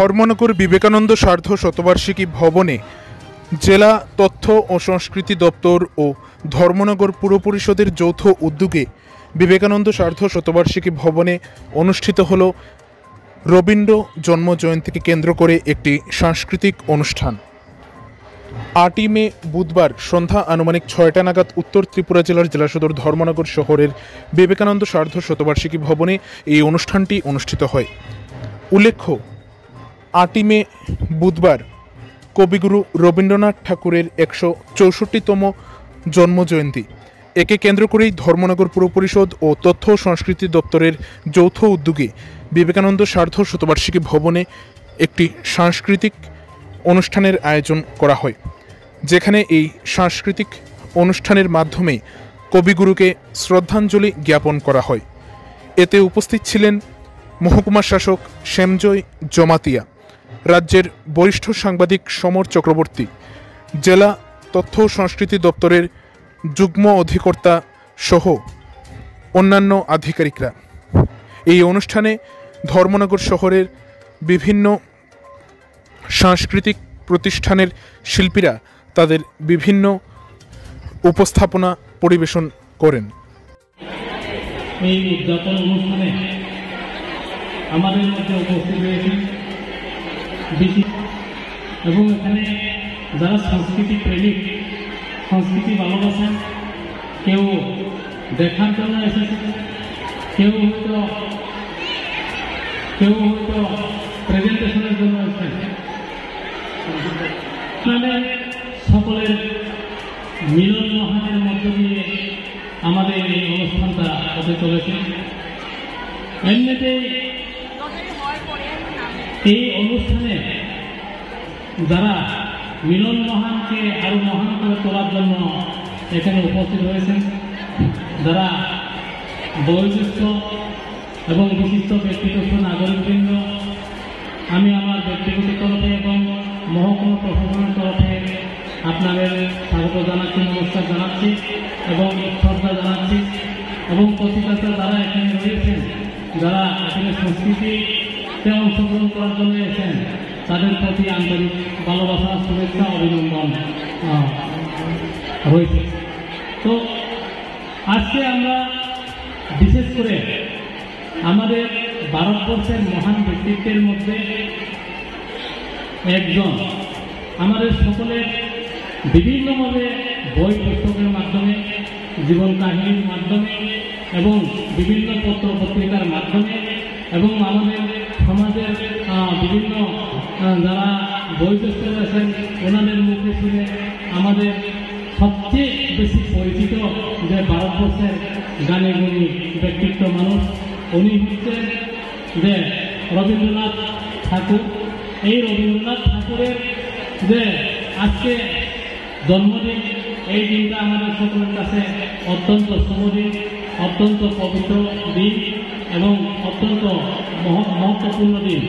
ধর্মনগর বিবেকানন্দ সার্ধ শতবার্ষিকী ভবনে জেলা তথ্য ও সংস্কৃতি দপ্তর ও ধর্মনগর পুর পরিষদের যৌথ উদ্যোগে বিবেকানন্দ সার্ধ শতবার্ষিকী ভবনে অনুষ্ঠিত হল রবীন্দ্র জন্ম জয়ন্তীকে কেন্দ্র করে একটি সাংস্কৃতিক অনুষ্ঠান। 8ই মে বুধবার সন্ধ্যা আনুমানিক 6টা নাগাদ উত্তর ত্রিপুরা জেলার জেলা সদর ধর্মনগর শহরের বিবেকানন্দ সার্ধ শতবার্ষিকী ভবনে এই অনুষ্ঠানটি অনুষ্ঠিত হয়। উল্লেখ্য, 8ই মে বুধবার কবিগুরু রবীন্দ্রনাথ ঠাকুরের 164তম জন্মজয়ন্তী। একে কেন্দ্র করেই ধর্মনগর পুর পরিষদ ও তথ্য ও সংস্কৃতি দপ্তরের যৌথ উদ্যোগে বিবেকানন্দ সার্ধ শতবার্ষিকী ভবনে একটি সাংস্কৃতিক অনুষ্ঠানের আয়োজন করা হয়, যেখানে এই সাংস্কৃতিক অনুষ্ঠানের মাধ্যমে কবিগুরুকে শ্রদ্ধাঞ্জলি জ্ঞাপন করা হয়। এতে উপস্থিত ছিলেন মহকুমা শাসক শ্যামজয় জমাতিয়া, রাজ্যের বরিষ্ঠ সাংবাদিক সমর চক্রবর্তী, জেলা তথ্য ও সংস্কৃতি দপ্তরের যুগ্ম অধিকর্তা সহ অন্যান্য আধিকারিকরা। এই অনুষ্ঠানে ধর্মনগর শহরের বিভিন্ন সাংস্কৃতিক প্রতিষ্ঠানের শিল্পীরা তাদের বিভিন্ন উপস্থাপনা পরিবেশন করেন। এই উদযাপন অনুষ্ঠানে আমাদের মধ্যে উপস্থিত রয়েছেন এবং এখানে যারা সংস্কৃতি প্রেমিক, সংস্কৃতি ভালোবাসেন, কেউ দেখার জন্য এসেছে, কেউ হয়তো প্রেজেন্টেশনের জন্য এসেছেন। সকলের মিলন মহানের মধ্য দিয়ে আমাদের এই অনুষ্ঠানটা হতে চলেছে। এমনিতেই এই অনুষ্ঠানে যারা মিলন মহানকে আরো মহান করে তোলার জন্য এখানে উপস্থিত হয়েছেন, যারা বয়োজ্যেষ্ঠ এবং বিশিষ্ট ব্যক্তিগত নাগরিকবৃন্দ, আমি আমার ব্যক্তিগত তরফে এবং মহকুমা প্রশাসনের তরফে আপনাদের স্বাগত জানাচ্ছি, নমস্কার জানাচ্ছি এবং শ্রদ্ধা জানাচ্ছি। এবং প্রতিষ্ঠাতা যারা এখানে রয়েছেন, যারা এখানে সংস্কৃতিতে অংশগ্রহণ করার জন্য এসেছেন, তাদের প্রতি আন্তরিক ভালোবাসা, শুভেচ্ছা, অভিনন্দন রয়েছে। তো আজকে আমরা বিশেষ করে আমাদের ভারতবর্ষের মহান ব্যক্তিত্বের মধ্যে একজন, আমাদের সকলের বিভিন্নভাবে বই পুস্তকের মাধ্যমে, জীবন কাহিনীর মাধ্যমে এবং বিভিন্ন পত্র পত্রিকার মাধ্যমে এবং আমাদের সমাজের বিভিন্ন যারা বয়োজ্যেষ্ঠ রয়েছেন ওনাদের মুখে শুনে আমাদের সবচেয়ে বেশি পরিচিত যে ভারতবর্ষের গানে গুণী ব্যক্তিত্ব মানুষ, উনি হচ্ছেন যে রবীন্দ্রনাথ ঠাকুর। এই রবীন্দ্রনাথ ঠাকুরের যে আজকে জন্মদিন, এই দিনটা আমাদের সকলের কাছে অত্যন্ত শুভদিন, অত্যন্ত পবিত্র দিন এবং অত্যন্ত মহত্বপূর্ণ দিন।